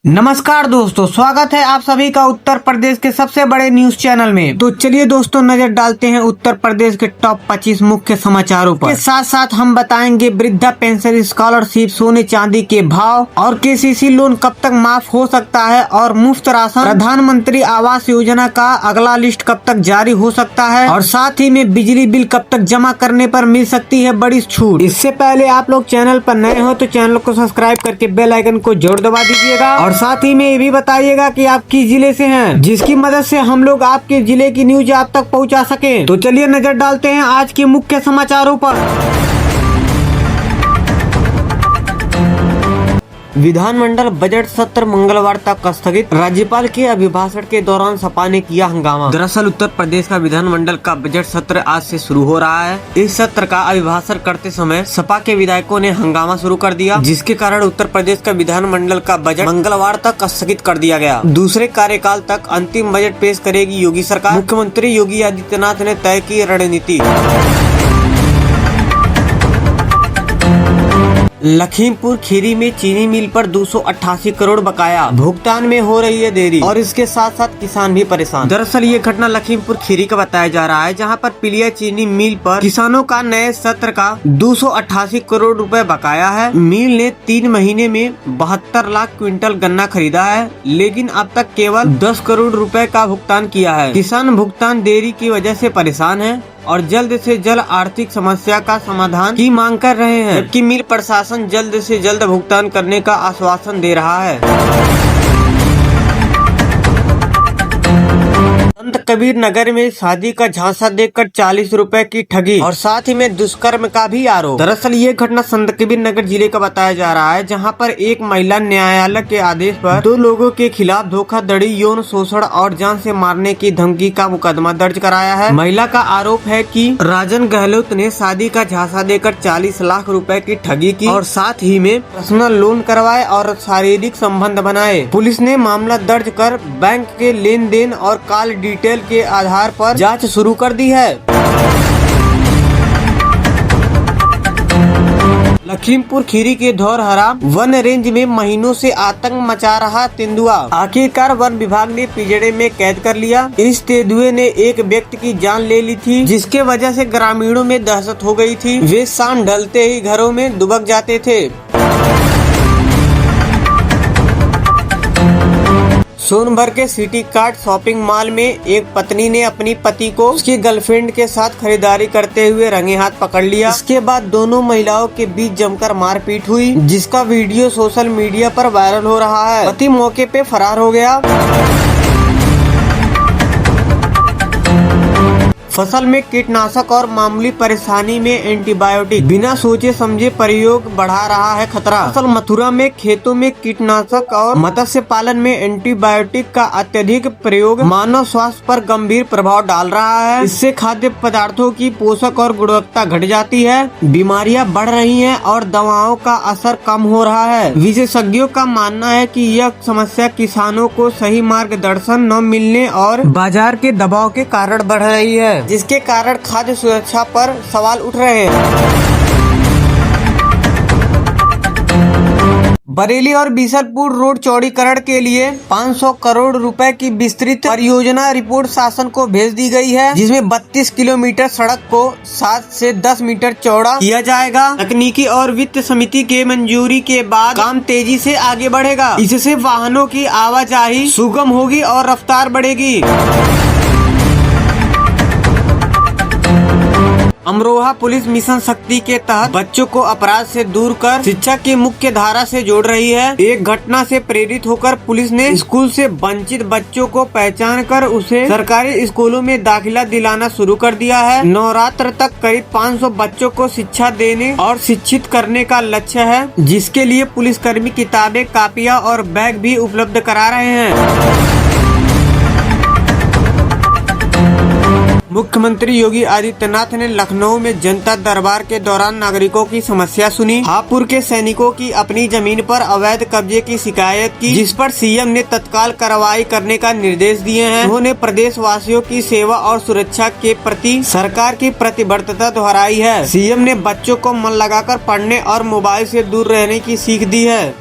नमस्कार दोस्तों, स्वागत है आप सभी का उत्तर प्रदेश के सबसे बड़े न्यूज चैनल में। तो चलिए दोस्तों, नजर डालते हैं उत्तर प्रदेश के टॉप 25 मुख्य समाचारों पर। के साथ साथ हम बताएंगे वृद्धा पेंशन स्कॉलरशिप, सोने चांदी के भाव और केसीसी लोन कब तक माफ हो सकता है और मुफ्त राशन, प्रधानमंत्री आवास योजना का अगला लिस्ट कब तक जारी हो सकता है और साथ ही में बिजली बिल कब तक जमा करने पर मिल सकती है बड़ी छूट। इससे पहले आप लोग चैनल पर नए हो तो चैनल को सब्सक्राइब करके बेल आइकन को जरूर दबा दीजिएगा और साथ ही में ये भी बताइएगा कि आप किस जिले से हैं, जिसकी मदद से हम लोग आपके जिले की न्यूज आप तक पहुंचा सकें। तो चलिए नजर डालते हैं आज के मुख्य समाचारों पर। विधानमंडल बजट सत्र मंगलवार तक स्थगित, राज्यपाल के अभिभाषण के दौरान सपा ने किया हंगामा। दरअसल उत्तर प्रदेश का विधानमंडल का बजट सत्र आज से शुरू हो रहा है। इस सत्र का अभिभाषण करते समय सपा के विधायकों ने हंगामा शुरू कर दिया, जिसके कारण उत्तर प्रदेश का विधानमंडल का बजट मंगलवार तक स्थगित कर दिया गया। दूसरे कार्यकाल तक अंतिम बजट पेश करेगी योगी सरकार। मुख्यमंत्री योगी आदित्यनाथ ने तय की रणनीति। लखीमपुर खीरी में चीनी मिल पर 288 करोड़ बकाया, भुगतान में हो रही है देरी और इसके साथ साथ किसान भी परेशान। दरअसल ये घटना लखीमपुर खीरी का बताया जा रहा है, जहां पर पिलिया चीनी मिल पर किसानों का नए सत्र का 288 करोड़ रुपए बकाया है। मिल ने 3 महीने में 72 लाख क्विंटल गन्ना खरीदा है, लेकिन अब तक केवल 10 करोड़ रुपए का भुगतान किया है। किसान भुगतान देरी की वजह से परेशान है और जल्द से जल्द आर्थिक समस्या का समाधान की मांग कर रहे हैं, जबकि मिल प्रशासन जल्द से जल्द भुगतान करने का आश्वासन दे रहा है। संत कबीर नगर में शादी का झांसा देकर 40 रुपए की ठगी और साथ ही में दुष्कर्म का भी आरोप। दरअसल ये घटना संत कबीर नगर जिले का बताया जा रहा है, जहां पर एक महिला न्यायालय के आदेश पर 2 लोगों के खिलाफ धोखाधड़ी, यौन शोषण और जान से मारने की धमकी का मुकदमा दर्ज कराया है। महिला का आरोप है कि राजन गहलोत ने शादी का झांसा देकर 40 लाख रुपए की ठगी की और साथ ही में पर्सनल लोन करवाए और शारीरिक संबंध बनाए। पुलिस ने मामला दर्ज कर बैंक के लेन देन और कॉल डिटेल के आधार पर जांच शुरू कर दी है। लखीमपुर खीरी के धौरहरा वन रेंज में महीनों से आतंक मचा रहा तेंदुआ, आखिरकार वन विभाग ने पिंजड़े में कैद कर लिया। इस तेंदुए ने एक व्यक्ति की जान ले ली थी, जिसके वजह से ग्रामीणों में दहशत हो गई थी। वे शाम ढलते ही घरों में दुबक जाते थे। सोनभर के सिटी कार्ट शॉपिंग मॉल में एक पत्नी ने अपनी पति को उसकी गर्लफ्रेंड के साथ खरीदारी करते हुए रंगे हाथ पकड़ लिया। इसके बाद दोनों महिलाओं के बीच जमकर मारपीट हुई, जिसका वीडियो सोशल मीडिया पर वायरल हो रहा है। पति मौके पे फरार हो गया। फसल में कीटनाशक और मामूली परेशानी में एंटीबायोटिक बिना सोचे समझे प्रयोग बढ़ा रहा है खतरा। फसल मथुरा में खेतों में कीटनाशक और मत्स्य पालन में एंटीबायोटिक का अत्यधिक प्रयोग मानव स्वास्थ्य पर गंभीर प्रभाव डाल रहा है। इससे खाद्य पदार्थों की पोषक और गुणवत्ता घट जाती है, बीमारियां बढ़ रही हैं और दवाओं का असर कम हो रहा है। विशेषज्ञों का मानना है कि यह समस्या किसानों को सही मार्गदर्शन न मिलने और बाजार के दबाव के कारण बढ़ रही है, जिसके कारण खाद्य सुरक्षा पर सवाल उठ रहे हैं। बरेली और बीसलपुर रोड चौड़ीकरण के लिए 500 करोड़ रुपए की विस्तृत परियोजना रिपोर्ट शासन को भेज दी गई है, जिसमें 32 किलोमीटर सड़क को 7 से 10 मीटर चौड़ा किया जाएगा। तकनीकी और वित्त समिति के मंजूरी के बाद काम तेजी से आगे बढ़ेगा। इससे वाहनों की आवाजाही सुगम होगी और रफ्तार बढ़ेगी। अमरोहा पुलिस मिशन शक्ति के तहत बच्चों को अपराध से दूर कर शिक्षा की मुख्य धारा से जोड़ रही है। एक घटना से प्रेरित होकर पुलिस ने स्कूल से वंचित बच्चों को पहचान कर उसे सरकारी स्कूलों में दाखिला दिलाना शुरू कर दिया है। नवरात्र तक करीब 500 बच्चों को शिक्षा देने और शिक्षित करने का लक्ष्य है, जिसके लिए पुलिसकर्मी किताबें, कापियाँ और बैग भी उपलब्ध करा रहे हैं। मुख्यमंत्री योगी आदित्यनाथ ने लखनऊ में जनता दरबार के दौरान नागरिकों की समस्या सुनी। हापुड़ के सैनिकों की अपनी जमीन पर अवैध कब्जे की शिकायत की, जिस पर सीएम ने तत्काल कार्रवाई करने का निर्देश दिए हैं। उन्होंने प्रदेश वासियों की सेवा और सुरक्षा के प्रति सरकार की प्रतिबद्धता दोहराई है। सीएम ने बच्चों को मन लगाकर पढ़ने और मोबाइल से दूर रहने की सीख दी है।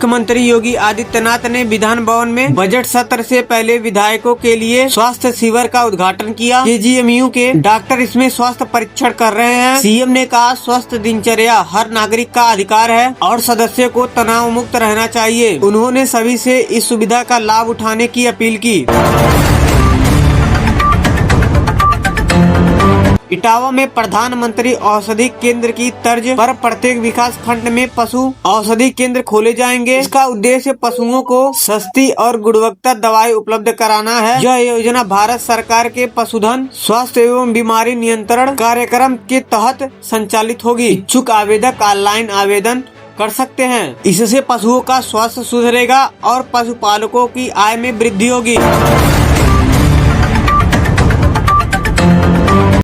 मुख्यमंत्री योगी आदित्यनाथ ने विधान भवन में बजट सत्र से पहले विधायकों के लिए स्वास्थ्य शिविर का उद्घाटन किया। केजीएमयू के डॉक्टर इसमें स्वास्थ्य परीक्षण कर रहे हैं। सीएम ने कहा स्वस्थ दिनचर्या हर नागरिक का अधिकार है और सदस्य को तनाव मुक्त रहना चाहिए। उन्होंने सभी से इस सुविधा का लाभ उठाने की अपील की। इटावा में प्रधानमंत्री औषधि केंद्र की तर्ज पर प्रत्येक विकास खंड में पशु औषधि केंद्र खोले जाएंगे। इसका उद्देश्य पशुओं को सस्ती और गुणवत्ता दवाई उपलब्ध कराना है। यह योजना भारत सरकार के पशुधन स्वास्थ्य एवं बीमारी नियंत्रण कार्यक्रम के तहत संचालित होगी। इच्छुक आवेदक ऑनलाइन आवेदन कर सकते हैं। इससे पशुओं का स्वास्थ्य सुधरेगा और पशुपालकों की आय में वृद्धि होगी।